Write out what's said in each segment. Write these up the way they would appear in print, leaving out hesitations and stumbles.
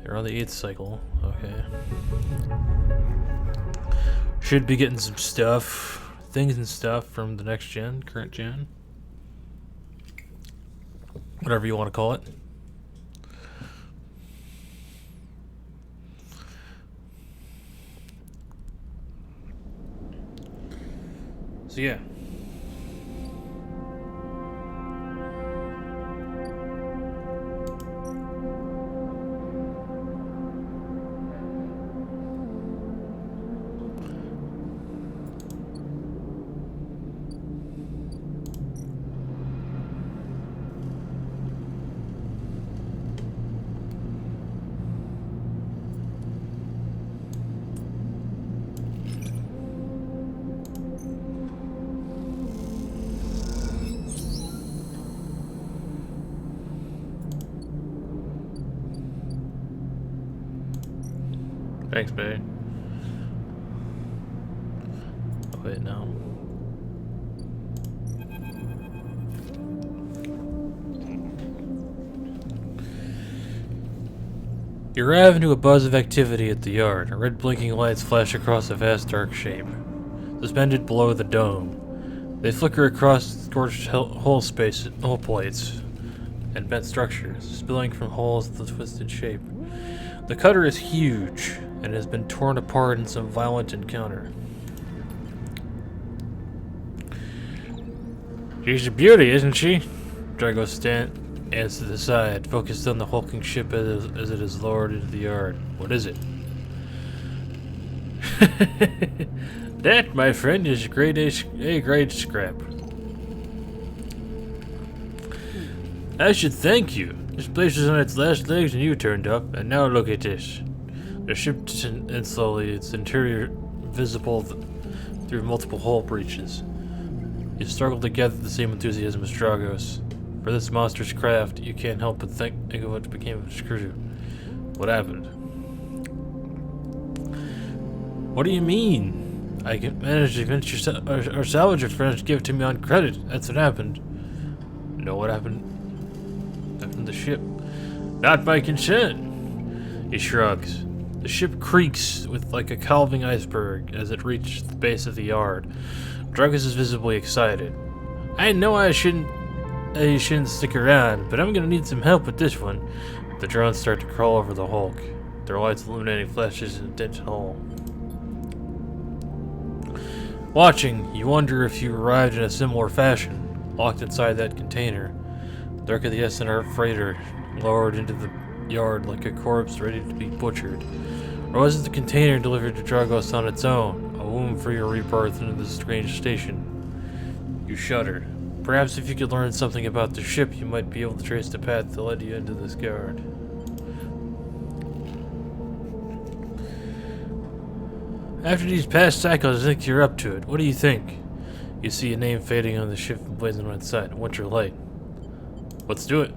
You're on the 8th cycle. Okay. Should be getting some stuff. Things and stuff from the next gen, current gen. Whatever you want to call it. So yeah. Thanks, babe. Oh, wait, no. You arrive into a buzz of activity at the yard. Red blinking lights flash across a vast dark shape, suspended below the dome. They flicker across scorched hole plates and bent structures, spilling from holes with a twisted shape. The cutter is huge and has been torn apart in some violent encounter. She's a beauty, isn't she? Drago stands to the side, focused on the hulking ship as it is lowered into the yard. What is it? That, my friend, is grade A scrap. I should thank you. This place was on its last legs and you turned up, and now look at this. The ship descends slowly, its interior visible through multiple hull breaches. You struggle to gather the same enthusiasm as Dragos. For this monster's craft, you can't help but think of what became of its crew. What happened? What do you mean? I managed to convince our salvager friends to give it to me on credit. That's what happened. Know what happened? Happened to the ship. Not by consent. He shrugs. The ship creaks with like a calving iceberg as it reaches the base of the yard. Dragos is visibly excited. I know you shouldn't stick around, but I'm gonna need some help with this one. The drones start to crawl over the hulk, their lights illuminating flashes in a dented hull. Watching, you wonder if you arrived in a similar fashion, locked inside that container. The wreck of the SNR freighter lowered into the yard like a corpse ready to be butchered. Or was it the container delivered to Dragos on its own, a womb for your rebirth into this strange station? You shudder. Perhaps if you could learn something about the ship, you might be able to trace the path that led you into this yard. After these past cycles, I think you're up to it. What do you think? You see a name fading on the ship emblazoned on its side. Winter Light. Let's do it.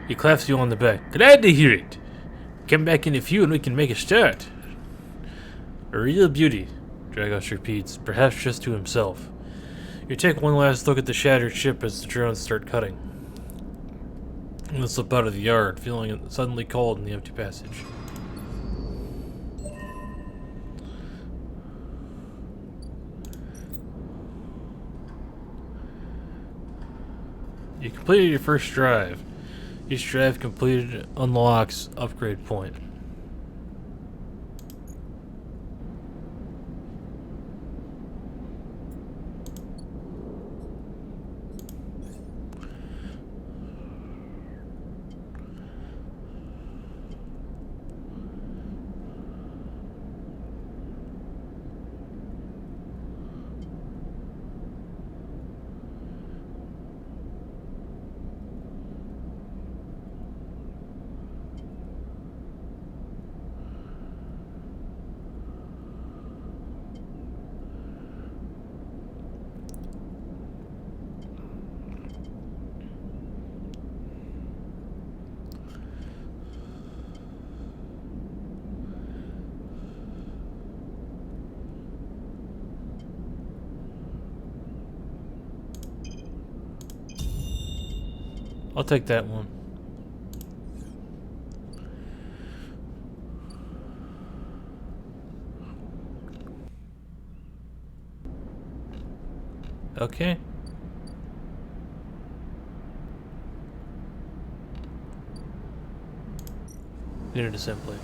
He claps you on the back. Glad to hear it. Come back in a few and we can make a start. A real beauty, Dragos repeats, perhaps just to himself. You take one last look at the shattered ship as the drones start cutting. And slip out of the yard, feeling suddenly cold in the empty passage. You completed your first drive. Each drive completed unlocks upgrade point. I'll take that one. Okay. Unit assembly.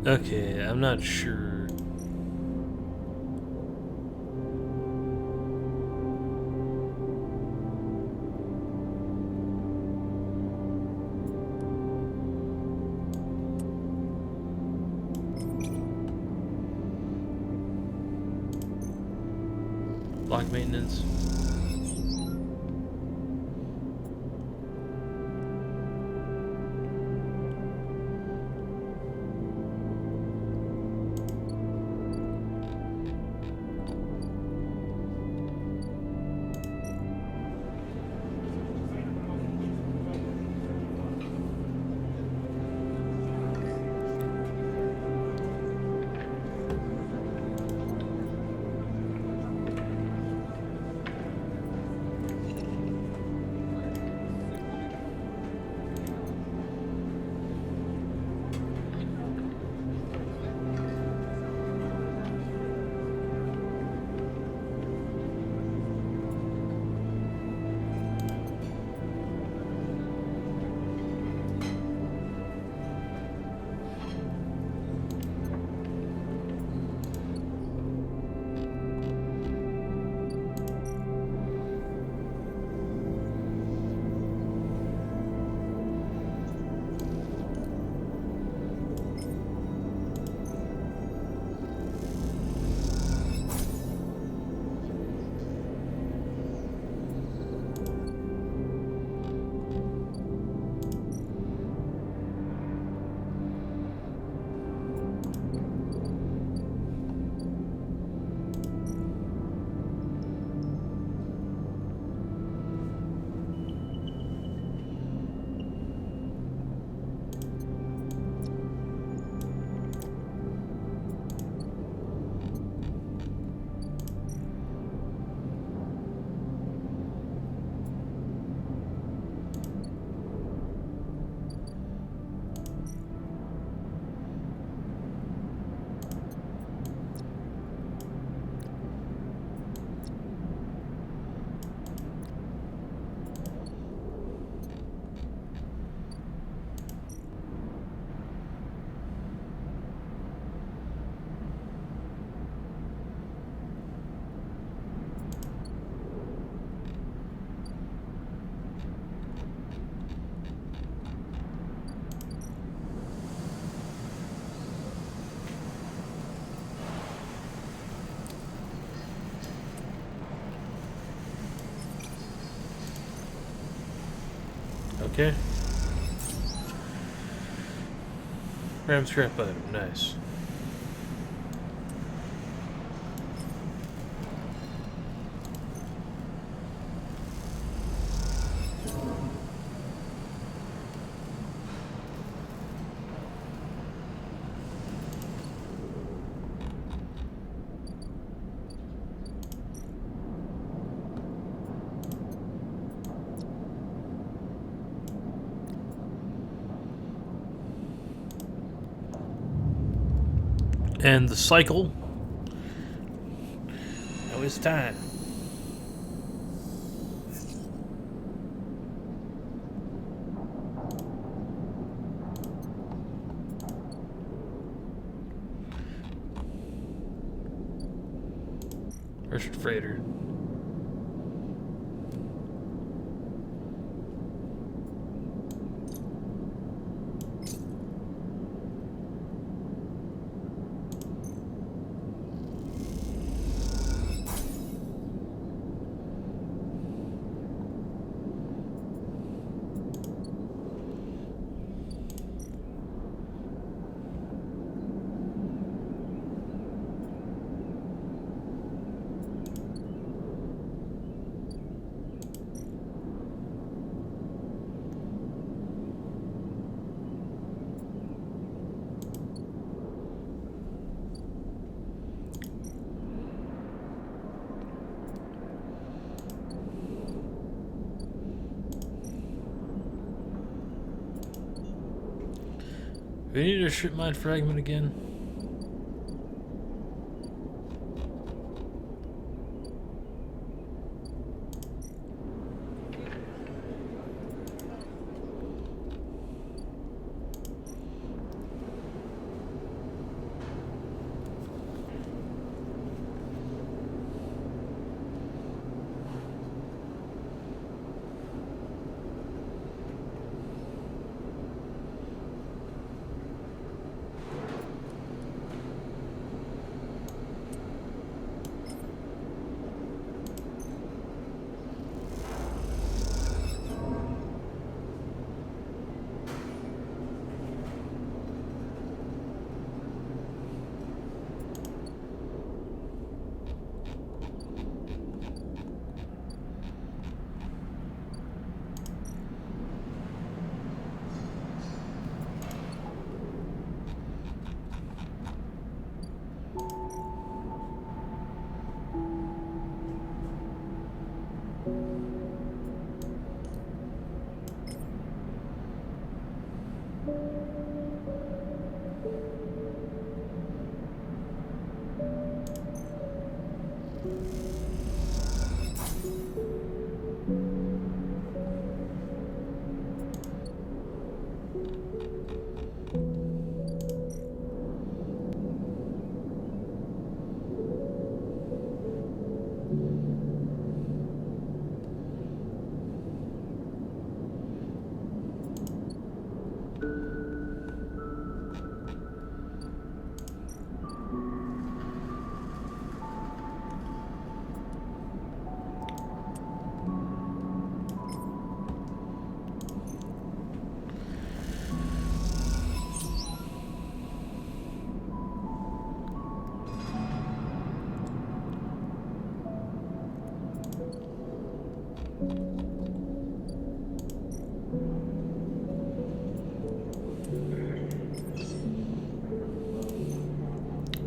Okay, I'm not sure. Block maintenance. Okay. Ram scrap item, nice. end the cycle. Now it's time. Richard Frater. We need a ship mine fragment again.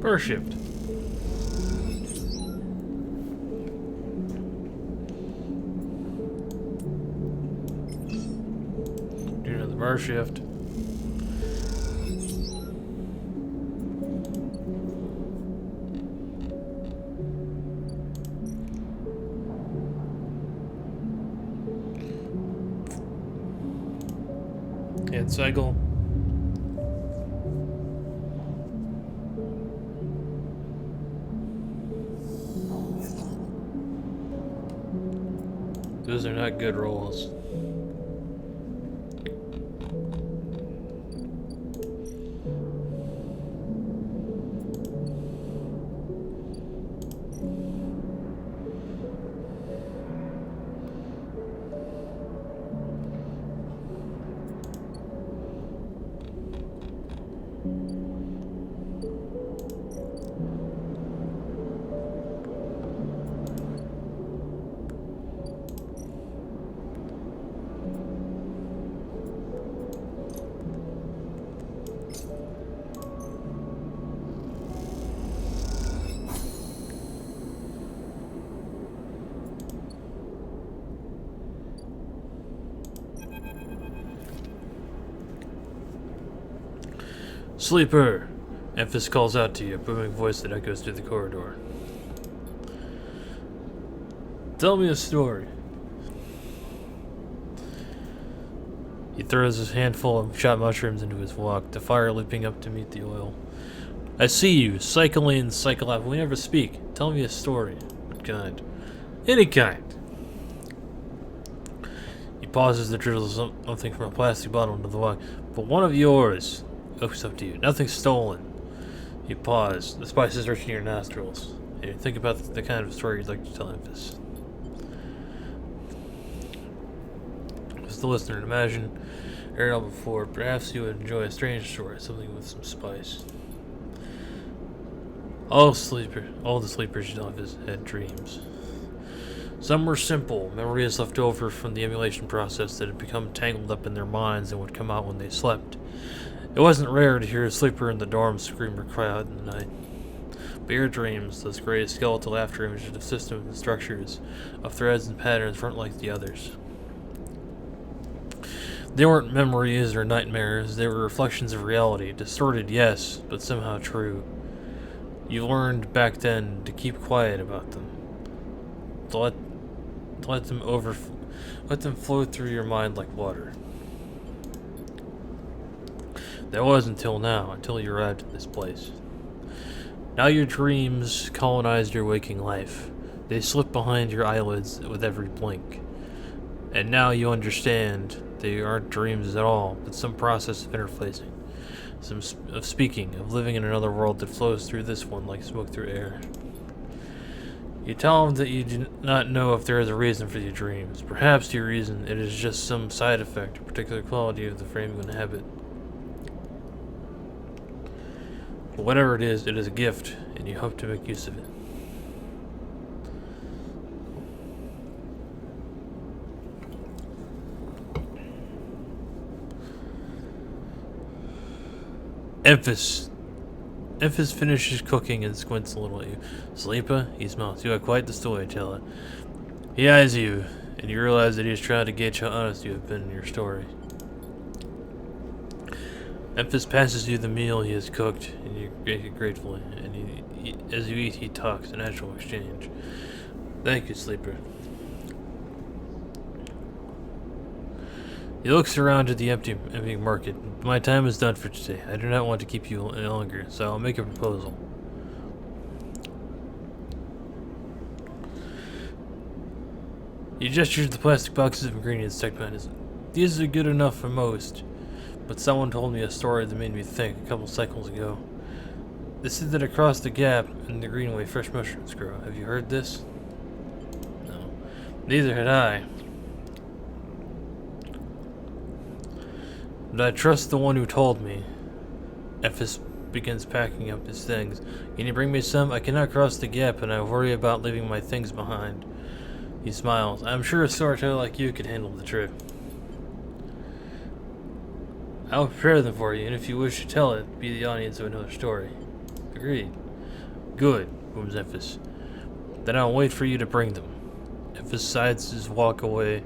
Burr shift. Do another burr shift. And cycle. Those are not good rolls. Sleeper, Emphas calls out to you, a booming voice that echoes through the corridor. Tell me a story. He throws his handful of shot mushrooms into his wok, the fire leaping up to meet the oil. I see you, cycle in, cycle out. We never speak. Tell me a story. What kind? Any kind. He pauses to drizzle something from a plastic bottle into the wok. But one of yours. Oh, it's up to you. Nothing stolen. You pause. The spices rush in your nostrils. And you think about the kind of story you'd like to tell Emphas. As the listener, imagine heard it all before. Perhaps you would enjoy a strange story, something with some spice. All the sleepers in Emphas had dreams. Some were simple, memories left over from the emulation process that had become tangled up in their minds and would come out when they slept. It wasn't rare to hear a sleeper in the dorm scream or cry out in the night. But your dreams, those gray skeletal after images of systems and structures, of threads and patterns, weren't like the others. They weren't memories or nightmares, they were reflections of reality, distorted, yes, but somehow true. You learned back then to keep quiet about them, to let them flow through your mind like water. That was until now, until you arrived in this place. Now your dreams colonized your waking life. They slip behind your eyelids with every blink. And now you understand they aren't dreams at all, but some process of interfacing, of speaking, of living in another world that flows through this one like smoke through air. You tell them that you do not know if there is a reason for your dreams. Perhaps your reason it is just some side effect or particular quality of the frame you inhabit. But whatever it is a gift, and you hope to make use of it. Emphas finishes cooking and squints a little at you. Sleeper, he smiles. You are quite the storyteller. He eyes you, and you realize that he is trying to gauge how honest you have been in your story. Emphas passes you the meal he has cooked, and you take it gratefully. And as you eat, he talks, a natural exchange. Thank you, Sleeper. He looks around at the empty market. My time is done for today. I do not want to keep you any longer, so I'll make a proposal. He gestures the plastic boxes of ingredients stacked behind us. These are good enough for most, but someone told me a story that made me think a couple cycles ago. They said that across the gap in the greenway, fresh mushrooms grow. Have you heard this? No. Neither had I. But I trust the one who told me. Emphas begins packing up his things. Can you bring me some? I cannot cross the gap, and I worry about leaving my things behind. He smiles. I'm sure a storyteller like you could handle the trip. I'll prepare them for you, and if you wish to tell it, be the audience of another story. Agreed. Good, booms Emphas. Then I'll wait for you to bring them. Emphas sides his walk away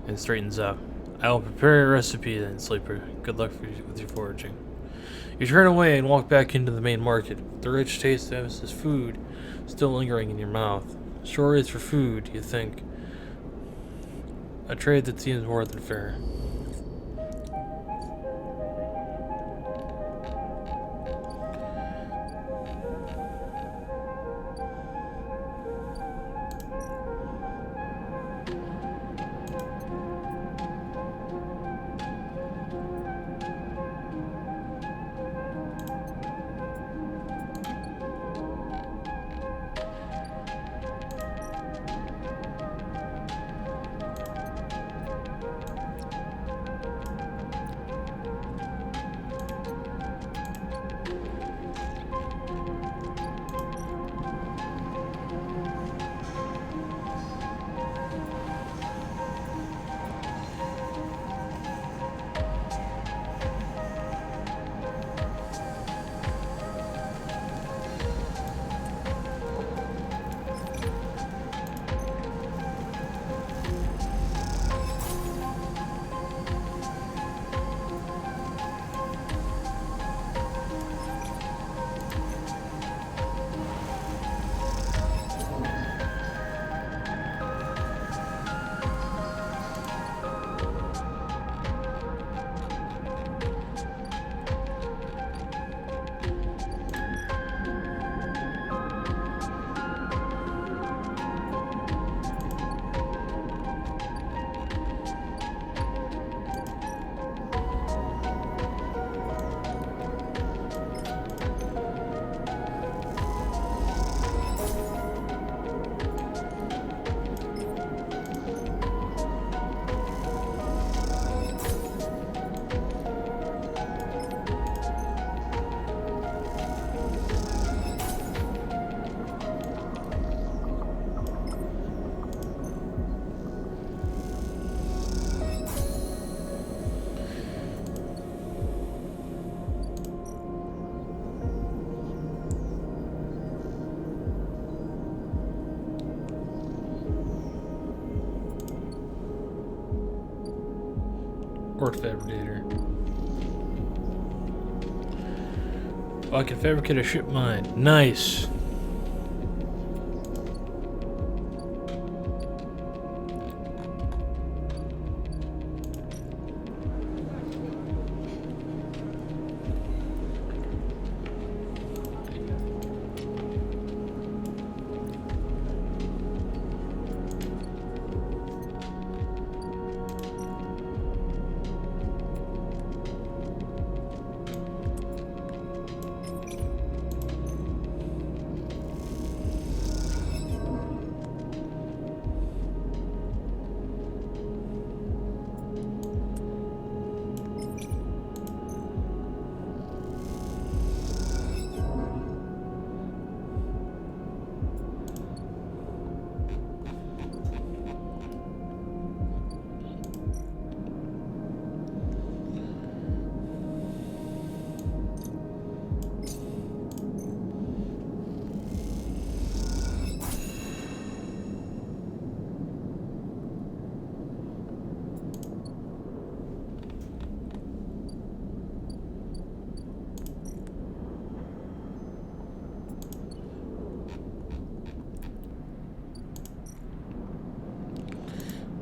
and straightens up. I will prepare a recipe then, Sleeper. Good luck with your foraging. You turn away and walk back into the main market, the rich taste of Emphas's food still lingering in your mouth. Stories for food, you think. A trade that seems more than fair. Transport fabricator. Oh, I can fabricate a ship mine. Nice.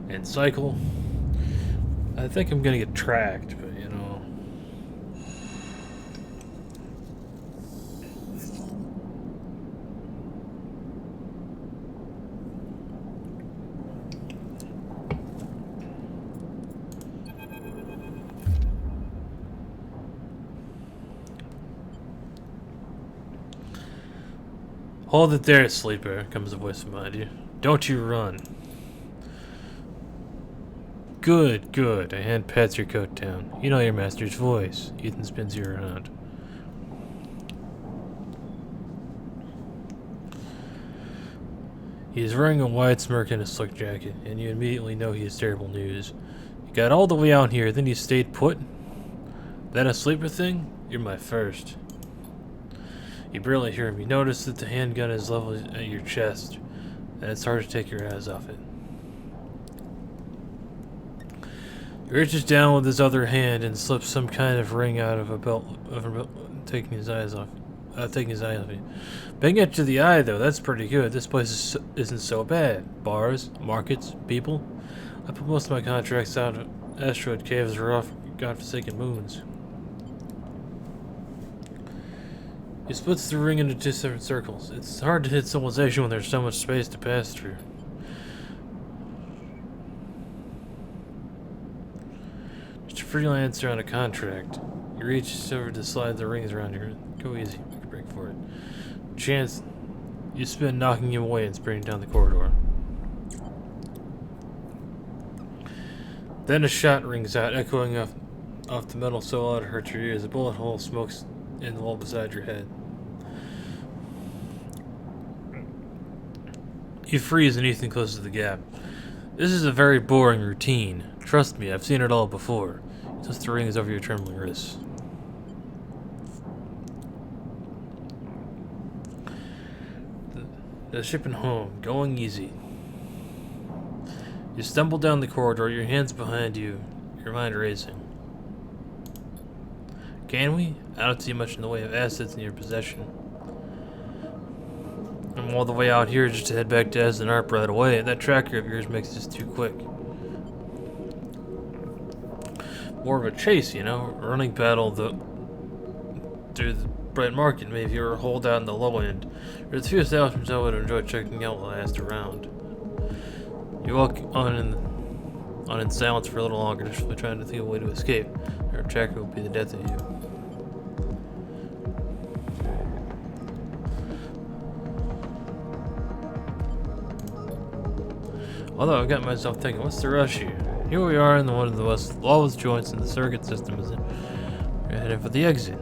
And cycle. I think I'm gonna get tracked, but you know. Hold it there, sleeper, comes a voice behind you. Don't you run. Good, good. A hand pats your coat down. You know your master's voice. Ethan spins you around. He is wearing a wide smirk and a slick jacket, and you immediately know he has terrible news. You got all the way out here, then you stayed put? That a sleeper thing? You're my first. You barely hear him. You notice that the handgun is level at your chest, and it's hard to take your eyes off it. He reaches down with his other hand and slips some kind of ring out of a belt, taking his eyes off you. Bang it to the eye, though. That's pretty good. This place isn't so bad. Bars, markets, people. I put most of my contracts out of asteroid caves or off godforsaken moons. He splits the ring into two separate circles. It's hard to hit civilization when there's so much space to pass through. Just a freelancer on a contract. You reach over to slide the rings around your... Go easy. Make a break for it. Chance, you spin, knocking him away and sprinting down the corridor. Then a shot rings out, echoing off the metal so loud it hurts your ears. A bullet hole smokes in the wall beside your head. You freeze and Ethan closes the gap. This is a very boring routine. Trust me, I've seen it all before. Just the rings over your trembling wrists. The ship and home, going easy. You stumble down the corridor, your hands behind you, your mind racing. Can we? I don't see much in the way of assets in your possession. I'm all the way out here just to head back to Asden right away. That tracker of yours makes this too quick. More of a chase, you know? A running battle through the bright market, maybe, or a holdout in the low end. There's a few establishments I would enjoy checking out while I asked around. You walk on in silence for a little longer, just trying to think of a way to escape. Our tracker will be the death of you. Although I got myself thinking, what's the rush here? Here we are in one of the most lawless joints in the circuit system. We're headed for the exit.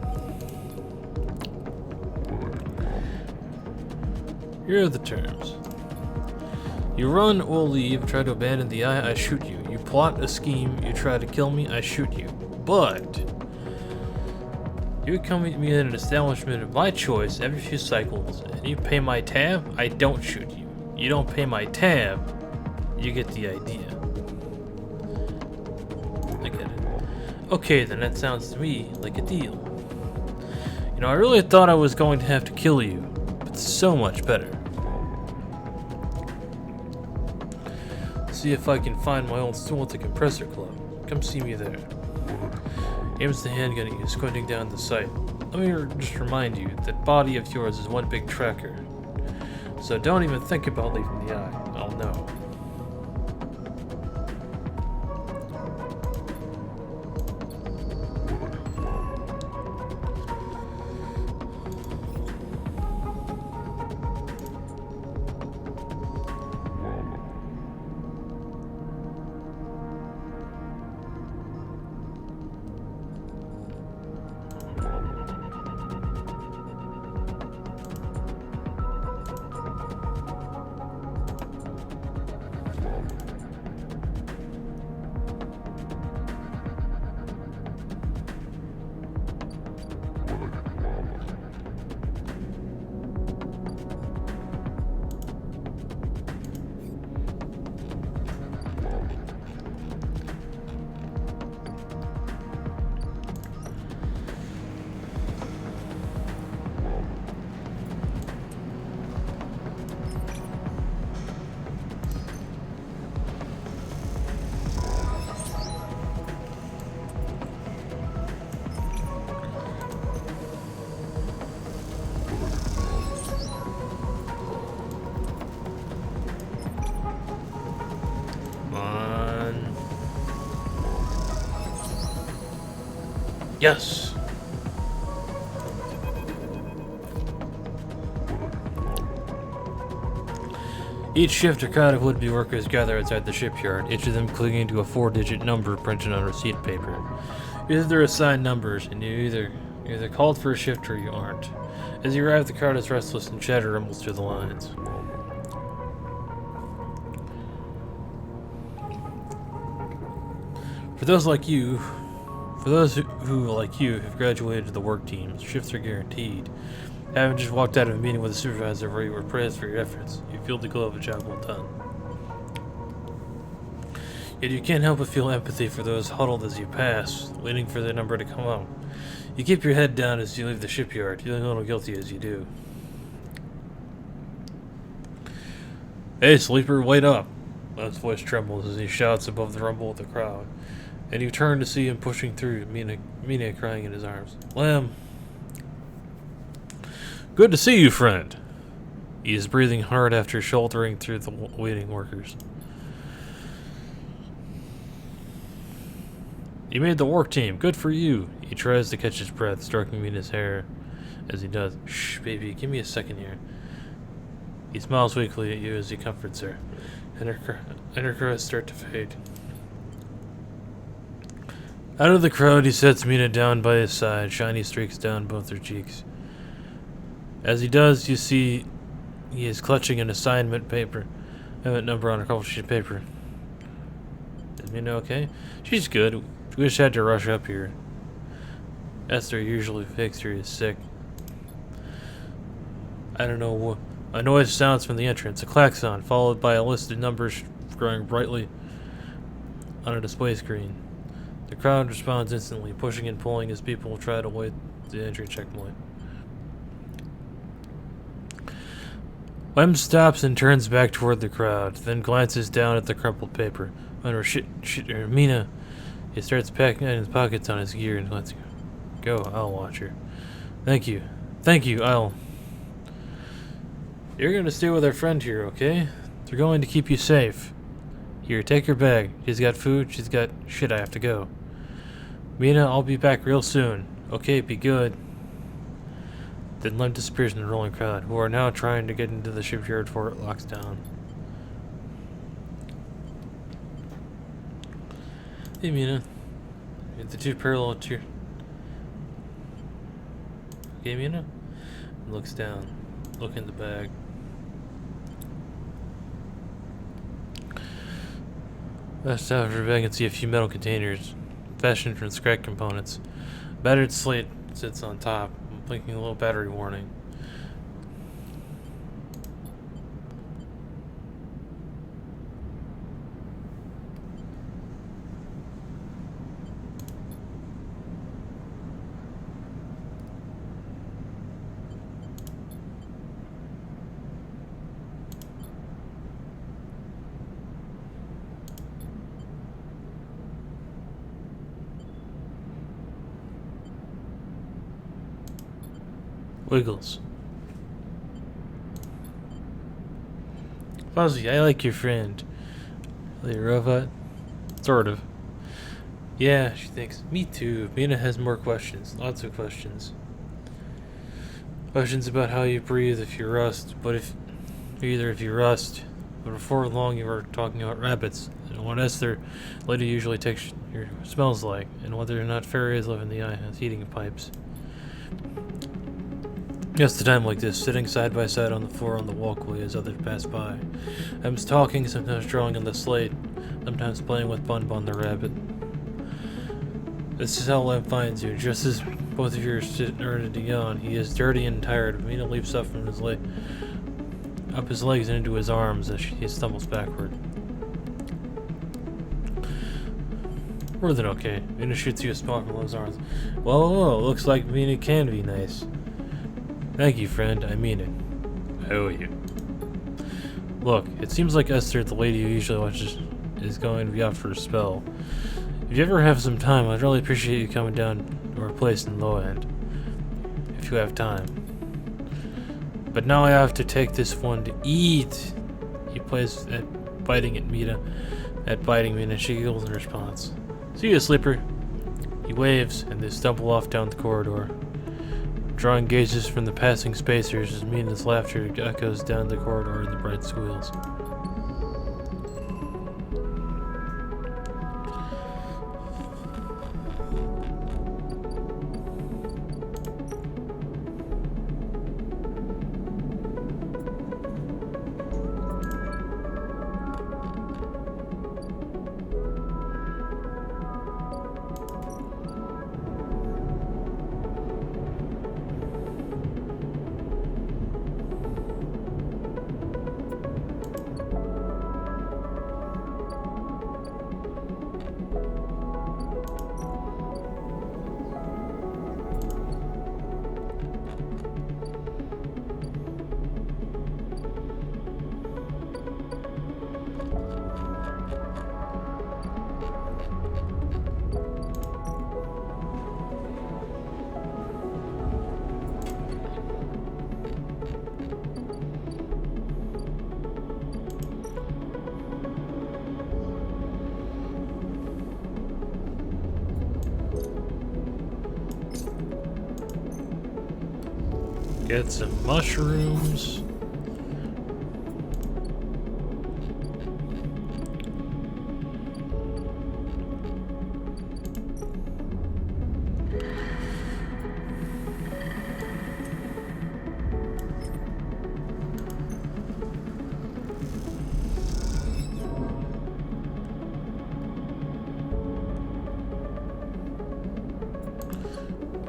Here are the terms. You run or leave, try to abandon the eye, I shoot you. You plot a scheme, you try to kill me, I shoot you. But you come meet me in an establishment of my choice every few cycles, and you pay my tab, I don't shoot you. You don't pay my tab, you get the idea. I get it. Okay, then that sounds to me like a deal. You know, I really thought I was going to have to kill you, but so much better. See if I can find my old stool at the compressor club. Come see me there. Aims the handgun at you, squinting down the sight. Let me just remind you, that body of yours is one big tracker. So don't even think about leaving the eye. I'll know. Yes! Each shift, a crowd of would-be workers gather outside the shipyard, each of them clinging to a 4-digit number printed on receipt paper. Either they're assigned numbers, and you're either called for a shift or you aren't. As you arrive, the crowd is restless and chatter rumbles through the lines. For those who, like you, have graduated to the work teams, shifts are guaranteed. Having just walked out of a meeting with a supervisor where you were praised for your efforts, you feel the glow of a job well done. Yet you can't help but feel empathy for those huddled as you pass, waiting for the number to come up. You keep your head down as you leave the shipyard, feeling a little guilty as you do. Hey, sleeper, wait up! Lem's voice trembles as he shouts above the rumble of the crowd. And you turn to see him pushing through, Mina crying in his arms. Lem! Good to see you, friend! He is breathing hard after shouldering through the waiting workers. You made the work team. Good for you. He tries to catch his breath, stroking Mina's hair as he does. Shh, baby, give me a second here. He smiles weakly at you as he comforts her, and her cries start to fade. Out of the crowd, he sets Mina down by his side, shiny streaks down both her cheeks. As he does, you see he is clutching an assignment number on a crumpled sheet of paper. Is Mina okay? She's good. We just had to rush up here. Esther usually fakes her is sick. I don't know what. A noise sounds from the entrance, a klaxon, followed by a list of numbers growing brightly on a display screen. The crowd responds instantly, pushing and pulling as people try to avoid the entry checkpoint. Lem stops and turns back toward the crowd, then glances down at the crumpled paper. Mina. He starts packing in his pockets on his gear and lets go. I'll watch her. Thank you. Thank you, I'll... You're going to stay with our friend here, okay? They're going to keep you safe. Here, take her bag. She's got food, she's got... Shit, I have to go. Mina, I'll be back real soon. Okay, be good. Then Lem disappears in the rolling crowd, who are now trying to get into the shipyard before it locks down. Hey, Mina. The two parallel tier. Okay, Mina? Looks down. Look in the bag. Last out of her bag and see a few metal containers, fashioned from scrap components. Battered slate sits on top, blinking a little battery warning. Wiggles. Fuzzy, I like your friend. The robot? Sort of. Yeah, she thinks. Me too. Mina has more questions. Lots of questions. Questions about how you breathe if you rust, but before long you were talking about rabbits, and what Esther lady usually takes your smells like, and whether or not fairies live in the eye-house heating pipes. Just a time like this, sitting side by side on the floor on the walkway as others pass by. I'm talking, sometimes drawing on the slate, sometimes playing with Bun Bun the rabbit. This is how Lem finds you, just as both of you are starting to yawn. He is dirty and tired. Mina leaps up from his up his legs and into his arms as he stumbles backward. More than okay. Mina shoots you a smile from Lem's arms. Well, looks like Mina can be nice. Thank you, friend. I mean it. I owe you. Look, it seems like Esther, the lady who usually watches, is going to be out for a spell. If you ever have some time, I'd really appreciate you coming down to our place in Low End. If you have time. But now I have to take this one to eat. He plays at biting Mina. She giggles in response. See you, Sleeper. He waves, and they stumble off down the corridor. Drawing gazes from the passing spacers as Mina's laughter echoes down the corridor in the bright squeals. Get some mushrooms.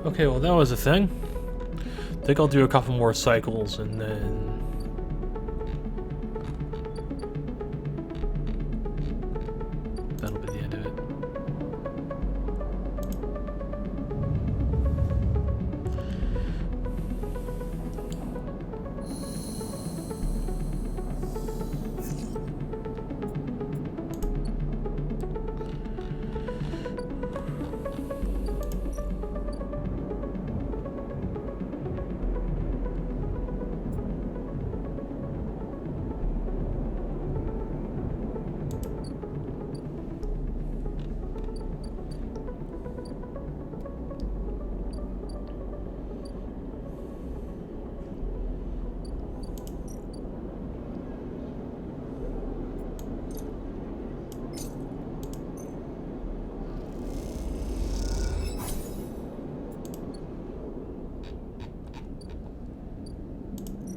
Okay, well that was a thing. I think I'll do a couple more cycles and then... that'll be the end of it.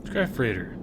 Scrap freighter.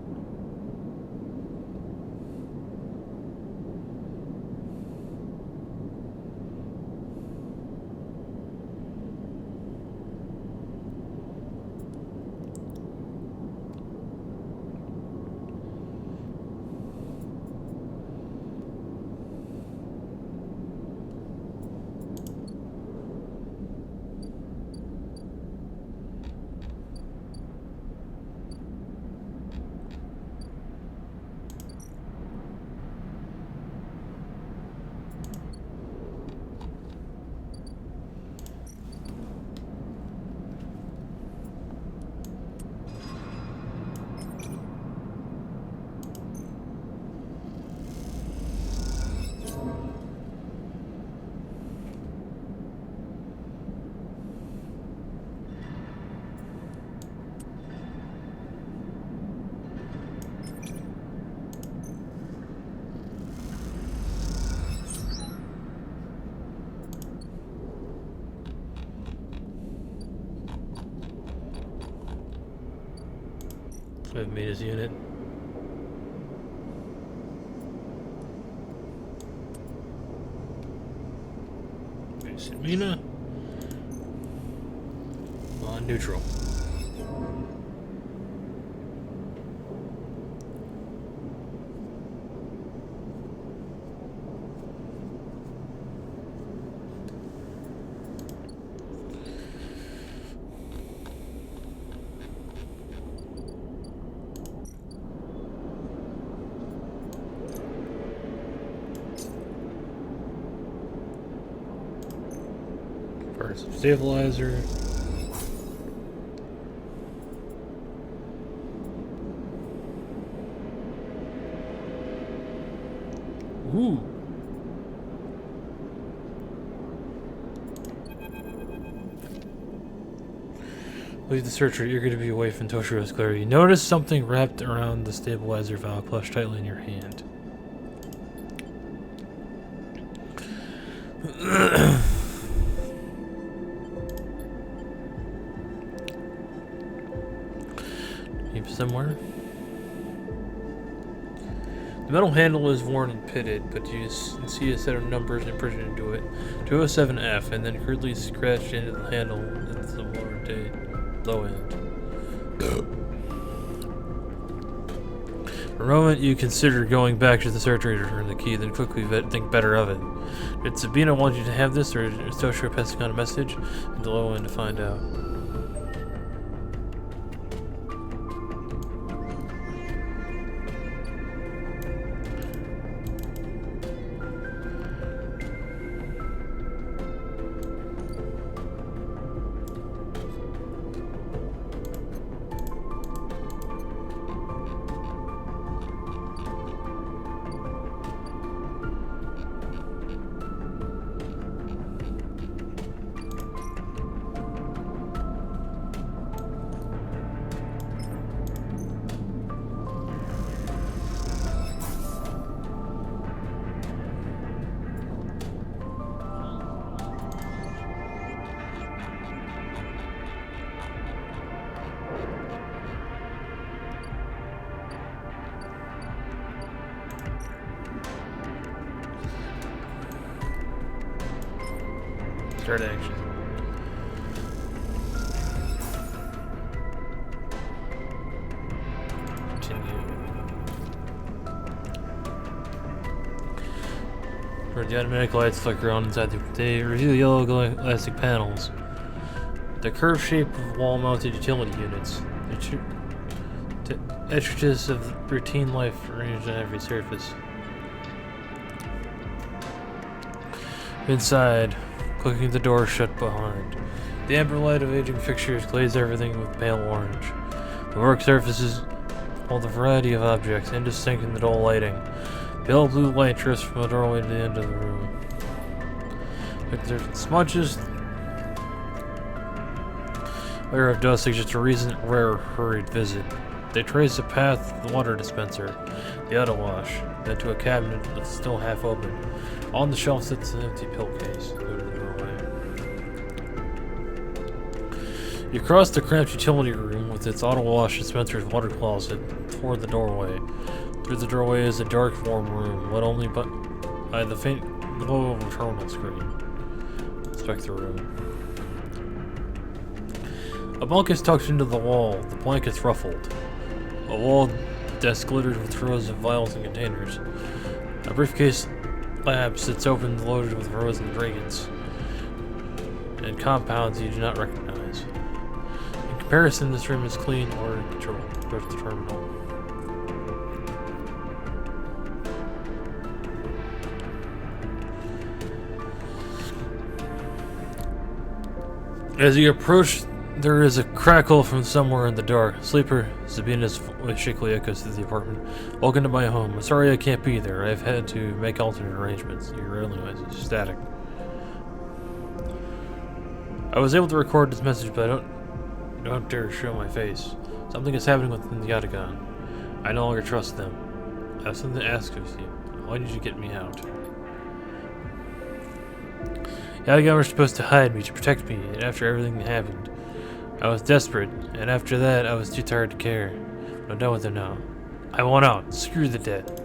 I've made his unit. Basic Mina. On neutral. First stabilizer. Ooh. Leave the searcher. You're going to be away from Toshiro's glare. You notice something wrapped around the stabilizer valve, clutched tightly in your hand. Keep somewhere. The metal handle is worn and pitted, but you can see a set of numbers imprinted into it. 207F, and then crudely scratched into the handle at the low end. For a moment, you consider going back to the surgery to return the key, then quickly think better of it. Did Sabina want you to have this, or is Toshiro passing on a message? And the low end to find out. Start action. Continue. Where the automatic lights flicker on inside they reveal the yellow elastic panels. The curved shape of wall-mounted utility units. The etchers of routine life arranged on every surface. Inside, clicking the door shut behind. The amber light of aging fixtures glaze everything with pale orange. The work surfaces hold a variety of objects, indistinct in the dull lighting. Pale blue light drifts from the doorway to the end of the room. There's smudges. Layer of dust suggests a recent, rare, hurried visit. They trace a path to the water dispenser, the auto wash, then to a cabinet that's still half open. On the shelf sits an empty pill case. Go to the doorway. You cross the cramped utility room with its auto wash dispenser's water closet toward the doorway. Through the doorway is a dark, warm room, lit only by the faint glow of a terminal screen. Inspect the room. A bunk is tucked into the wall. The blanket's ruffled. A wall desk glittered with rows of vials and containers. A briefcase lab sits open, loaded with rows and ingredients and compounds you do not recognize. In comparison, this room is clean, ordered, and controlled. Go to the terminal. As you approach, there is a crackle from somewhere in the dark. Sleeper, Sabina's voice shakily echoes through the apartment. Welcome to my home. I'm sorry I can't be there. I've had to make alternate arrangements. Your railing noise is static. I was able to record this message, but I don't dare show my face. Something is happening within the Yatagan. I no longer trust them. I have something to ask of you. Why did you get me out? Yatagan were supposed to hide me, to protect me, and after everything that happened, I was desperate, and after that, I was too tired to care. I'm done with it now. I want out. Screw the debt.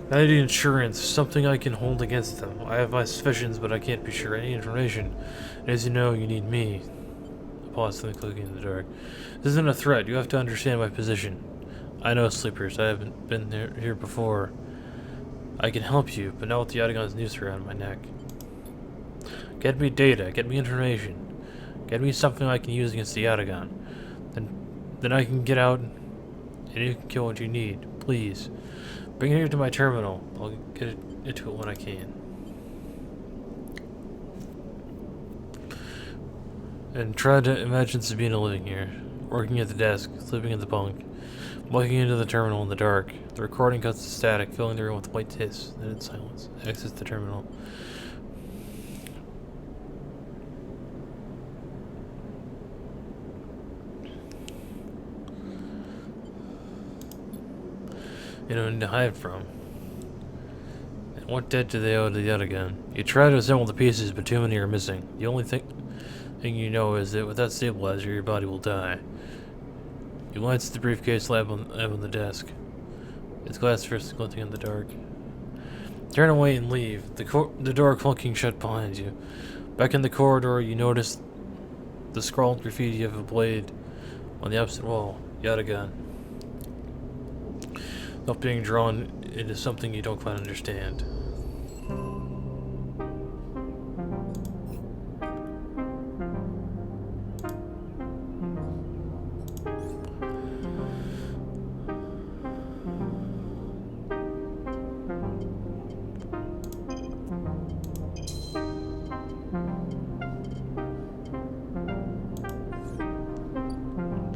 Vanity insurance, something I can hold against them. I have my suspicions, but I can't be sure any information. And as you know, you need me. I paused, then clicking in the dark. This isn't a threat. You have to understand my position. I know sleepers. I haven't been here before. I can help you, but not with the Yatagon's noose around my neck. Get me data. Get me information. Get me something I can use against the Yatagon. Then I can get out, and you can kill what you need. Please. Bring it here to my terminal. I'll get into it when I can. And try to imagine Sabina living here, working at the desk, sleeping in the bunk, walking into the terminal in the dark. The recording cuts to static, filling the room with white hiss, then in silence. Exits the terminal. You know, to hide from. And what debt do they owe to the Yatagon? You try to assemble the pieces, but too many are missing. The only thing you know is that without stabilizer, your body will die. You glance at the briefcase lab on the desk. Its glass first glinting in the dark. Turn away and leave. The door clunking shut behind you. Back in the corridor, you notice the scrawled graffiti of a blade on the opposite wall. Yatagon. Not being drawn into something you don't quite understand.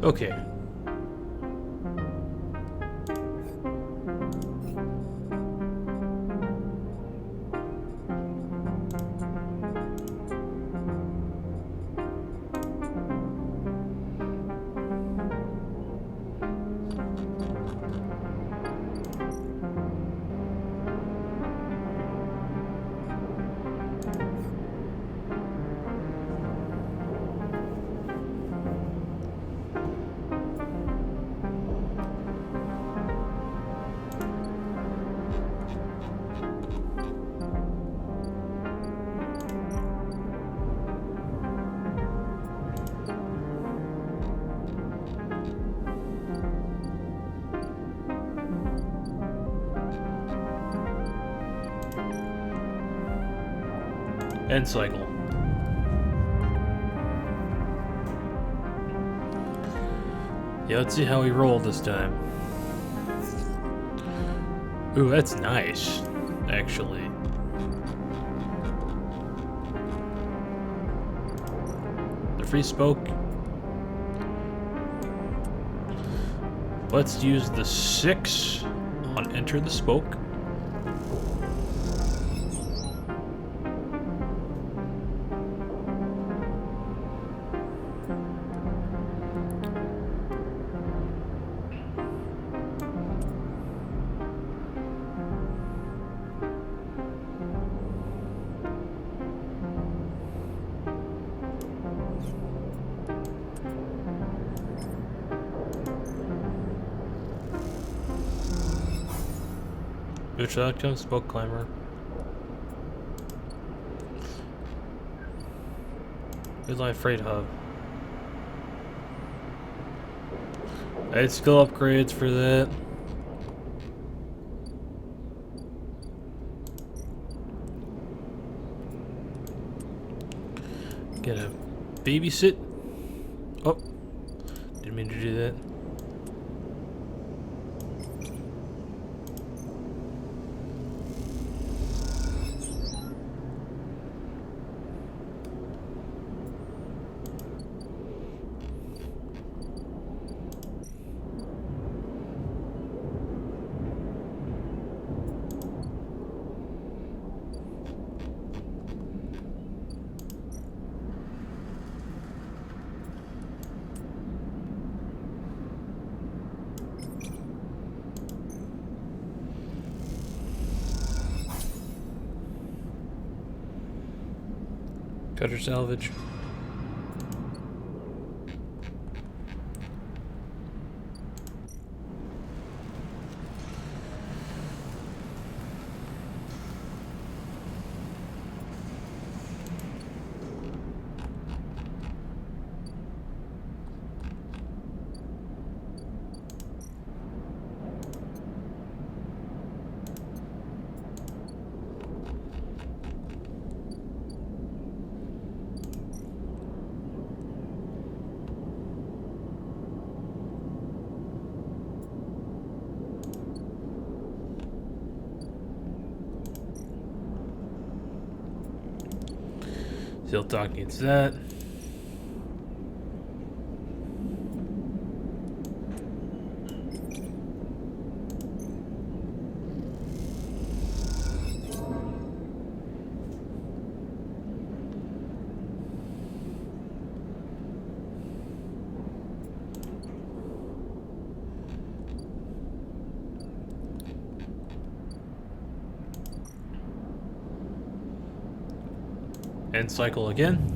Okay. End cycle. Yeah, let's see how we roll this time. Ooh, that's nice, actually. The free spoke. Let's use the 6 on enter the spoke. Which outcome? Spoke climber. Midline freight hub. I had skill upgrades for that. Get a babysit. Oh, didn't mean to do that. Cutter salvage. Still talking to that. And cycle again.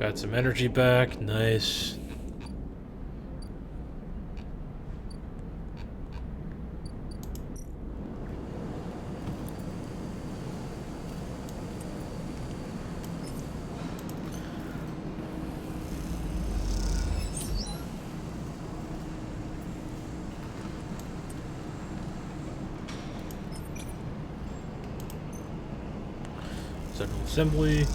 Got some energy back, nice. Central assembly.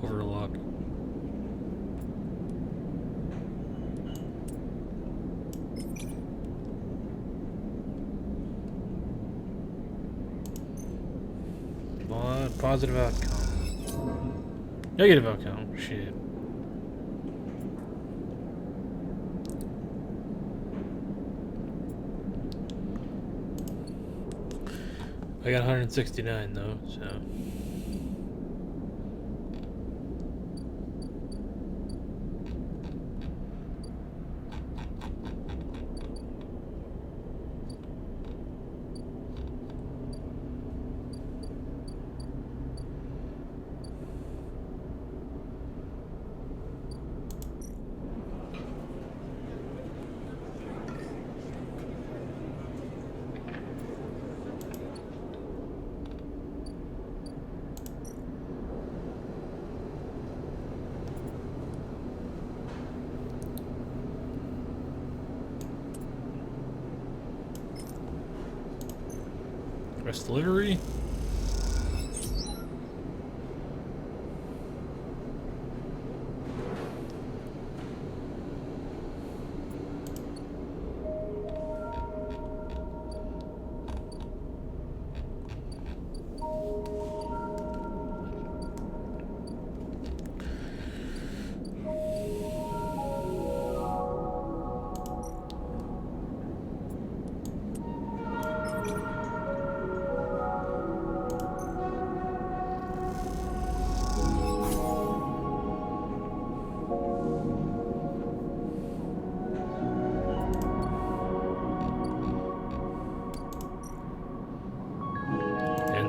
Overlock. Come on, positive outcome. Negative outcome. Shit. I got 169 though, so. Press delivery.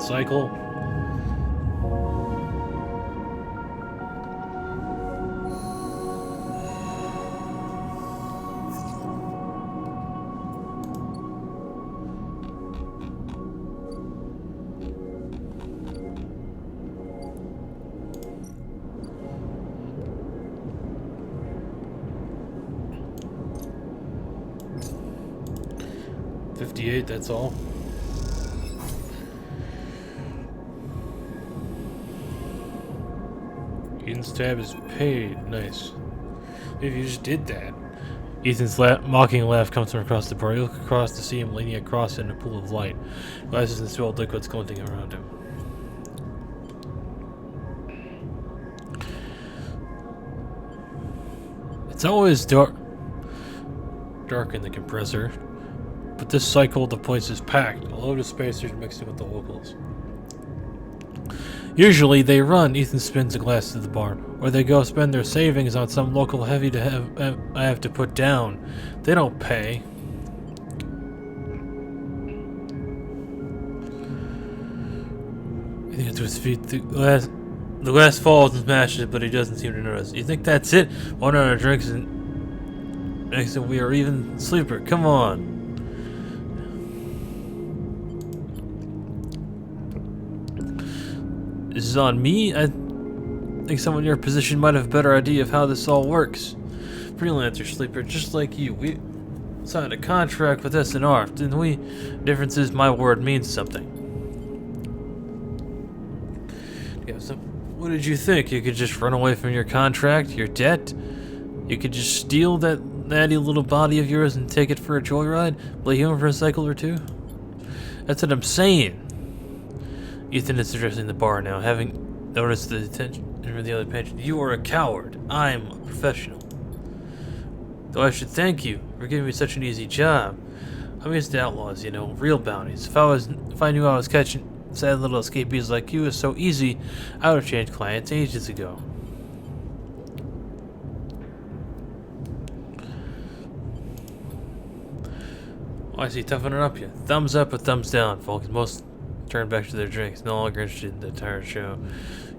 Cycle. $58, that's all. Ethan's tab is paid. Nice. If you just did that. Ethan's mocking laugh comes from across the bar. You look across to see him leaning across in a pool of light. Glasses and swelled liquids glinting around him. It's always dark in the compressor, but this cycle the place is packed. A load of spacers mixing with the locals. Usually they run, Ethan spins a glass to the bar, or they go spend their savings on some local heavy I have to put down. They don't pay. I think it's to his feet. The glass falls and smashes, but he doesn't seem to notice. You think that's it? One of our drinks and next we are even sleeper. Come on. This is on me? I think someone in your position might have a better idea of how this all works. Freelancer, Sleeper, just like you. We signed a contract with SNR, didn't we? Difference is my word means something. Yeah, so what did you think? You could just run away from your contract, your debt? You could just steal that natty little body of yours and take it for a joyride? Play home for a cycle or two? That's what I'm saying. Ethan is addressing the bar now, having noticed the attention from the other patrons. You are a coward. I'm a professional. Though I should thank you for giving me such an easy job. I'm used to outlaws, you know, real bounties. If I knew I was catching sad little escapees like you was so easy, I would have changed clients ages ago. Oh, I see. Toughen it up, you. Thumbs up or thumbs down, folks. Most turn back to their drinks, no longer interested in the entire show.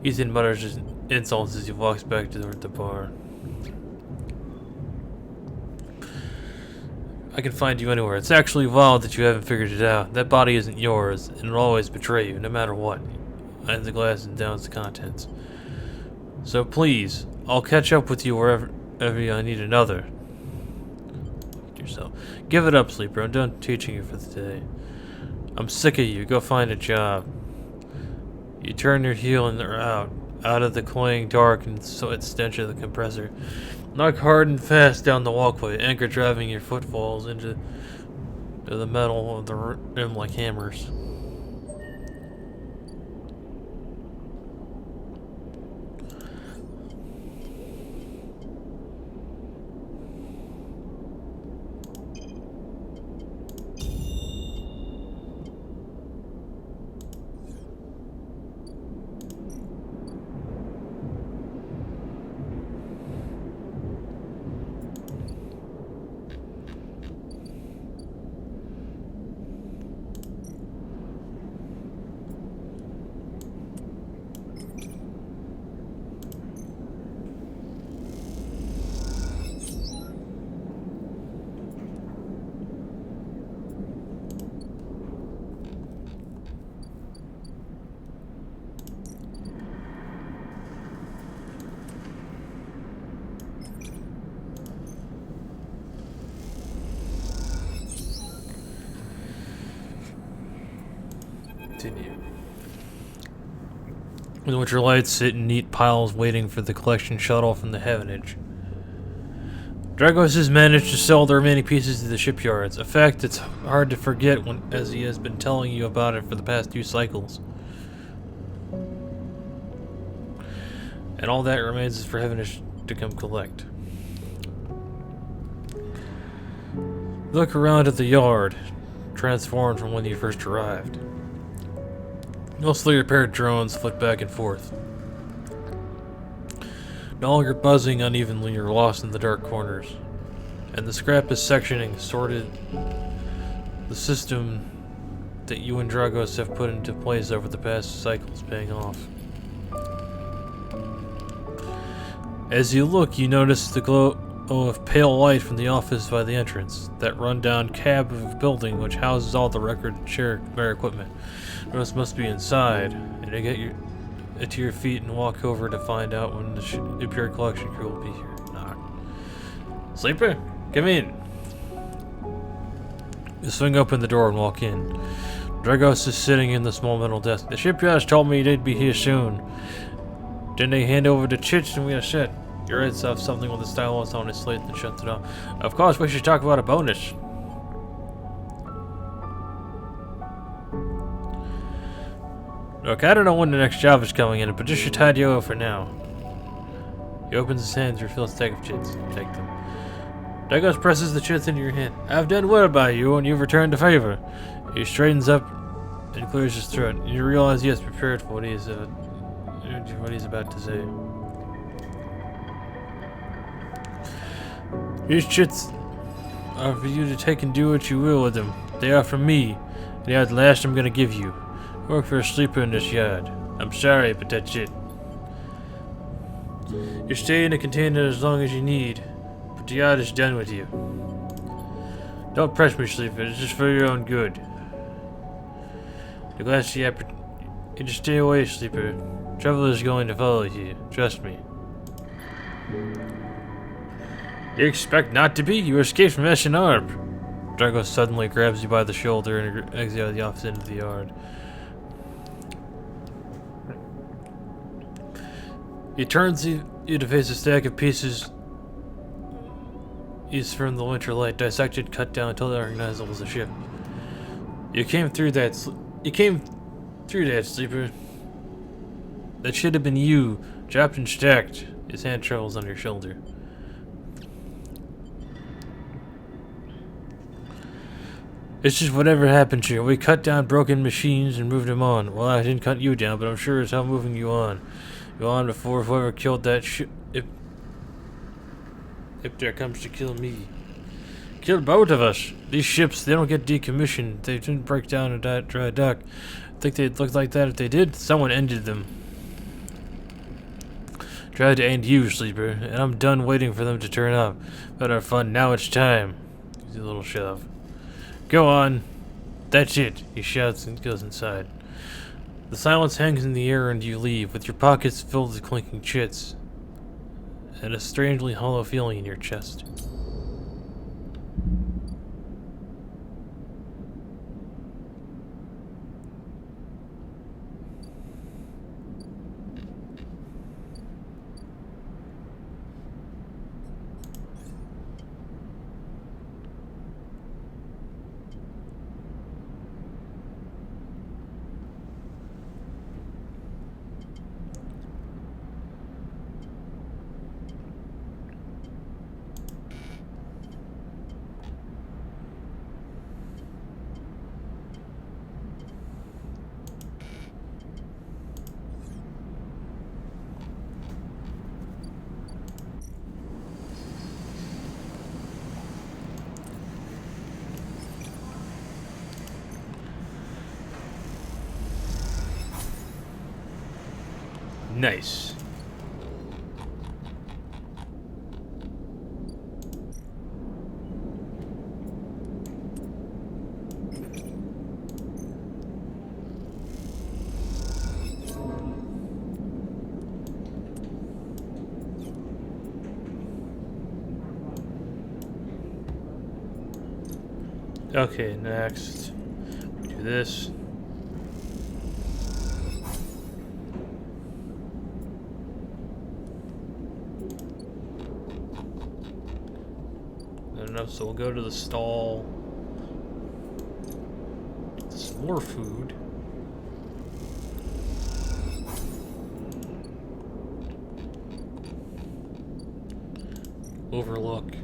Ethan mutters his insults as he walks back to the bar. I can find you anywhere. It's actually wild that you haven't figured it out. That body isn't yours, and it'll always betray you, no matter what. And the glass and downs the contents. So please, I'll catch up with you wherever I need another. Yourself. Give it up, Sleeper. I'm done teaching you for the day. I'm sick of you. Go find a job. You turn your heel and they're out of the cloying dark and sweat stench of the compressor. Knock hard and fast down the walkway, anchor driving your footfalls into the metal of the rim like hammers. Continue. The winter lights sit in neat piles waiting for the collection shuttle from the Heavenage. Dragos has managed to sell the remaining pieces to the shipyards, a fact that's hard to forget as he has been telling you about it for the past 2 cycles. And all that remains is for Heavenage to come collect. Look around at the yard, transformed from when you first arrived. Mostly repaired drones flit back and forth. No longer buzzing unevenly or lost in the dark corners. And the scrap is sectioning, sorted. The system that you and Dragos have put into place over the past cycles paying off. As you look, you notice the glow of pale light from the office by the entrance. That rundown cab of a building which houses all the record share equipment. Dragos must be inside, and to get to your feet and walk over to find out when the Pure Collection crew will be here. Knock. Sleeper, come in. You swing open the door and walk in. Dragos is sitting in the small metal desk. The shipyards told me they'd be here soon. Then they hand over the chits and we are set. He writes off something with a stylus on his slate and shuts it off. Of course, we should talk about a bonus. Look, I don't know when the next job is coming in, but this should tide you over for now. He opens his hands and refills a stack of chits. Take them. Dragos presses the chits into your hand. I've done well by you, and you've returned the favor. He straightens up and clears his throat. You realize he is prepared for what he's about to say. These chits are for you to take and do what you will with them. They are from me. They are the last I'm going to give you. Work for a sleeper in this yard. I'm sorry, but that's it. You stay in the container as long as you need, but the yard is done with you. Don't press me, sleeper. It's just for your own good. The glass you just stay away, sleeper. Trouble is going to follow you. Trust me. You expect not to be? You escaped from SNR. Drago suddenly grabs you by the shoulder and exits out the opposite end of the yard. He turns you to face a stack of pieces from the winter light, dissected, cut down until recognizable as a ship. You came through that, sleeper. That should have been you, dropped and stacked. His hand travels on your shoulder. It's just whatever happened to you. We cut down broken machines and moved them on. Well, I didn't cut you down, but I'm sure as hell moving you on. Go on before whoever killed that ship. If there comes to kill me. Killed both of us. These ships, they don't get decommissioned. They didn't break down in a dry dock. I think they'd look like that if they did. Someone ended them. Tried to end you, sleeper, and I'm done waiting for them to turn up. But our fun, now it's time. Gives you a little shove. Go on. That's it, he shouts and goes inside. The silence hangs in the air and you leave, with your pockets filled with clinking chits, and a strangely hollow feeling in your chest. Nice. Okay, next. We do this. Enough, so we'll go to the stall. Get some more food. Overlook.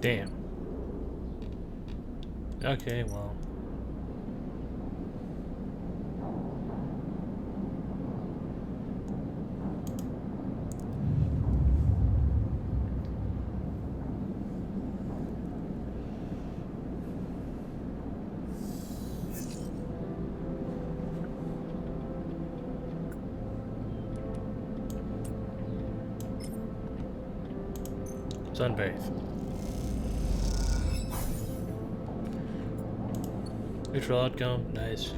Damn. Okay, well. Sunbathe. Neutral outcome, nice.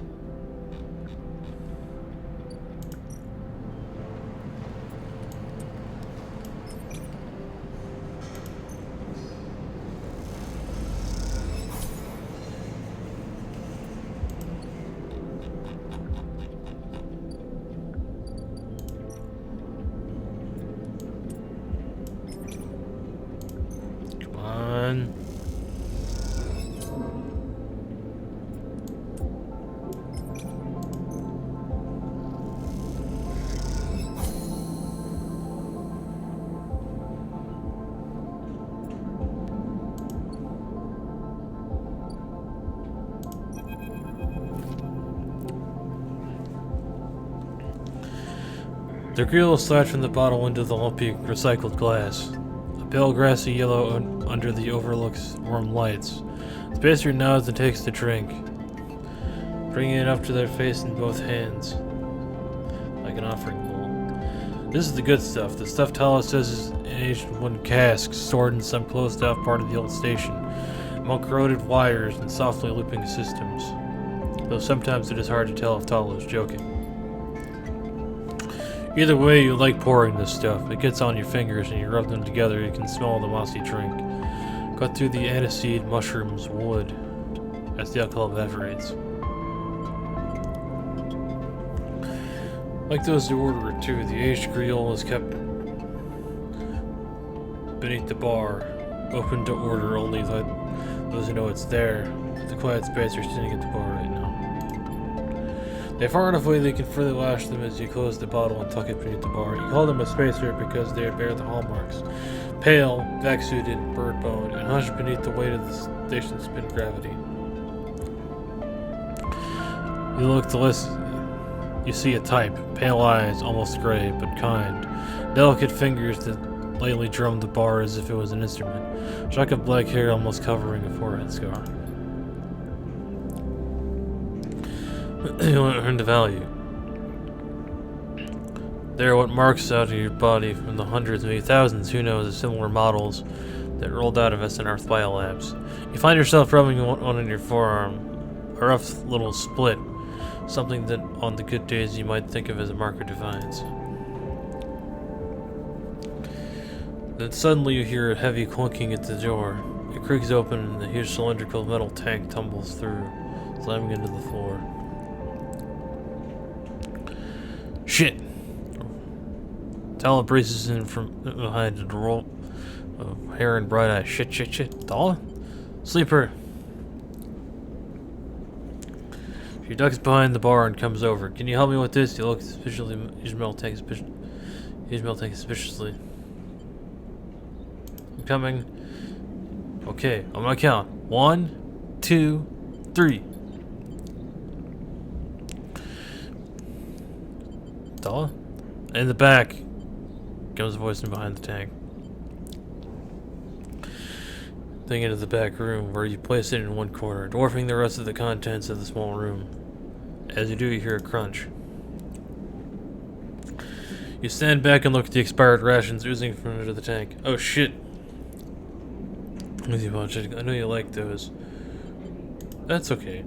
Come on. The grill slides from the bottle into the lumpy recycled glass. A pale grassy yellow under the overlook's warm lights. The pastry nods and takes the drink, bringing it up to their face in both hands, like an offering bowl. This is the good stuff. The stuff Talos says is in aged wooden casks stored in some closed-off part of the old station, among corroded wires and softly looping systems. Though sometimes it is hard to tell if Talos is joking. Either way, you like pouring this stuff. It gets on your fingers and you rub them together, you can smell the mossy drink. Cut through the aniseed, mushrooms, wood, as the alcohol evaporates. Like those who order it too, the aged grill is kept beneath the bar, open to order only let those who know it's there. The quiet space are sitting at the bar right now. They're far enough away they can further lash them as you close the bottle and tuck it beneath the bar. You call them a spacer because they bear the hallmarks. Pale, vac-suited, bird bone, and hunched beneath the weight of the station's spin gravity. You look to listen. You see a type, pale eyes, almost gray, but kind. Delicate fingers that lightly drum the bar as if it was an instrument. Shock of black hair almost covering a forehead scar. You won't earn the value. There are what marks out of your body from the hundreds, maybe thousands, who knows, of similar models that rolled out of SNR Biolabs. You find yourself rubbing one on your forearm, a rough little split, something that on the good days you might think of as a mark of defiance. Then suddenly you hear a heavy clunking at the door. It creaks open and the huge cylindrical metal tank tumbles through, slamming into the floor. Shit! Tala braces in from behind a roll of hair and bright eyes. Shit. Tala? Sleeper! She ducks behind the bar and comes over. Can you help me with this? You look suspiciously. Ishmael takes suspiciously. I'm coming. Okay, on my count. 1, 2, 3. Tala? In the back comes a voice from behind the tank. Thing into the back room, where you place it in one corner, dwarfing the rest of the contents of the small room. As you do, you hear a crunch. You stand back and look at the expired rations oozing from under the tank. Oh shit! I know you like those. That's okay.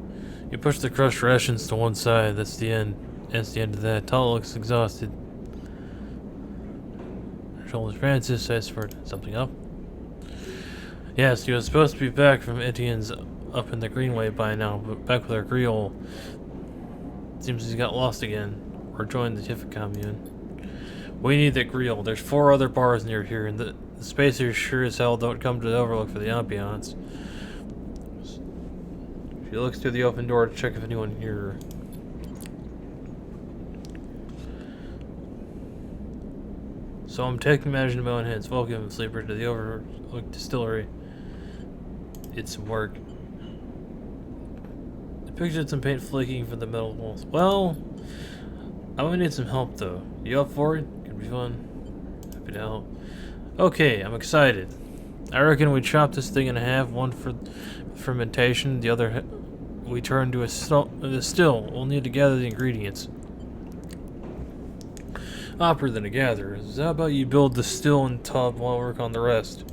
You push the crushed rations to one side. That's the end. That's the end of that. Tala looks exhausted. Her shoulders Francis asks for something up. Yes, he was supposed to be back from Etienne's up in the Greenway by now, but back with our Griot. Seems he's got lost again, or joined the Tifa commune. We need that Griot. There's 4 other bars near here, and the spacers sure as hell don't come to the Overlook for the ambiance. She looks through the open door to check if anyone hear her. So I'm taking matters into my own hands. Welcome, Sleeper, to the Overlook Distillery. Did some work. I pictured some paint flaking from the metal walls. Well, I'm gonna need some help though. You up for it? Could be fun. Happy to help. Okay, I'm excited. I reckon we chop this thing in half. One for fermentation, the other we turn to a still. We'll need to gather the ingredients. Opera than a gatherer. How about you build the still and tub while I work on the rest?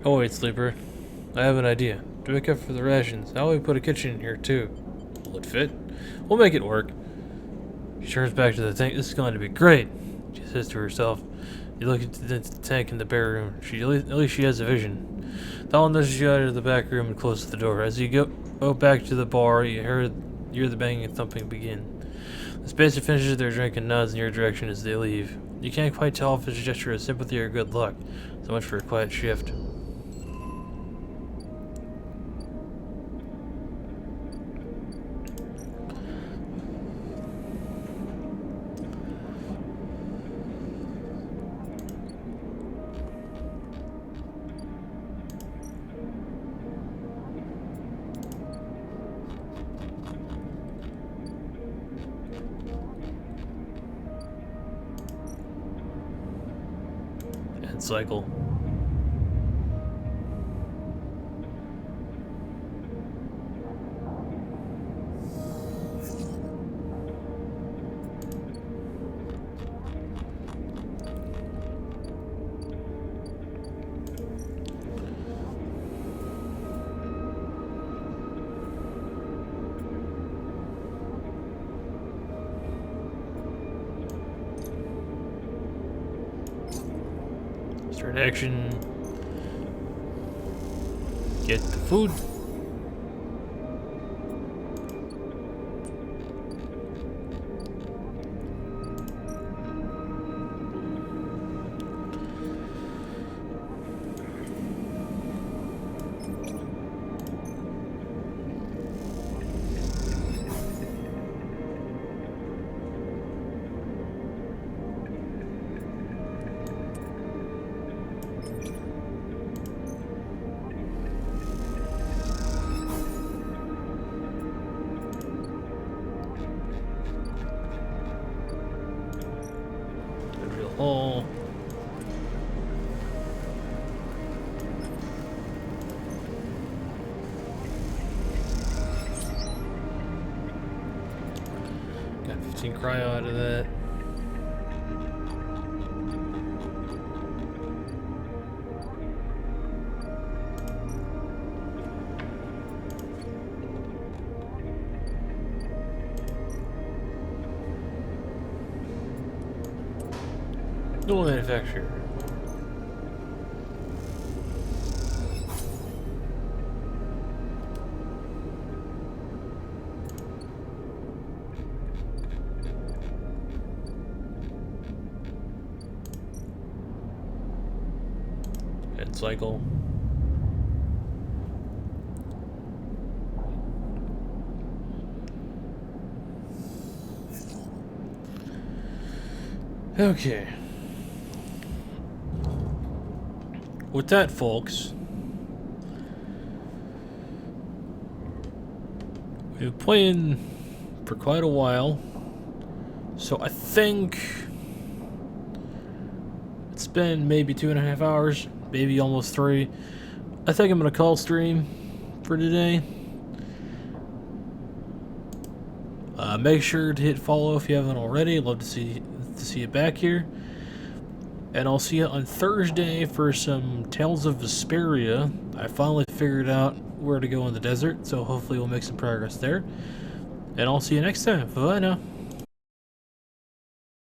Oh wait, Sleeper. I have an idea. To make up for the rations, how about we put a kitchen in here too? Will it fit? We'll make it work. She turns back to the tank. This is going to be great, she says to herself. You look at the tank in the bare room. At least she has a vision. Tala nudges you out of the back room and closes the door. As you go back to the bar, you hear the banging and thumping begin. The spacer finishes their drink and nods in your direction as they leave. You can't quite tell if it's a gesture of sympathy or good luck. So much for a quiet shift. Cycle. Start action. Get the food. Oh. Got 15 cryo out of that. Dual manufacturer. Head cycle. Okay. With that, folks, we've been playing for quite a while, so I think it's been maybe 2.5 hours, maybe almost 3. I think I'm gonna call stream for today. Make sure to hit follow if you haven't already. I'd love to see you back here. And I'll see you on Thursday for some Tales of Vesperia. I finally figured out where to go in the desert, so hopefully we'll make some progress there. And I'll see you next time. Bye now.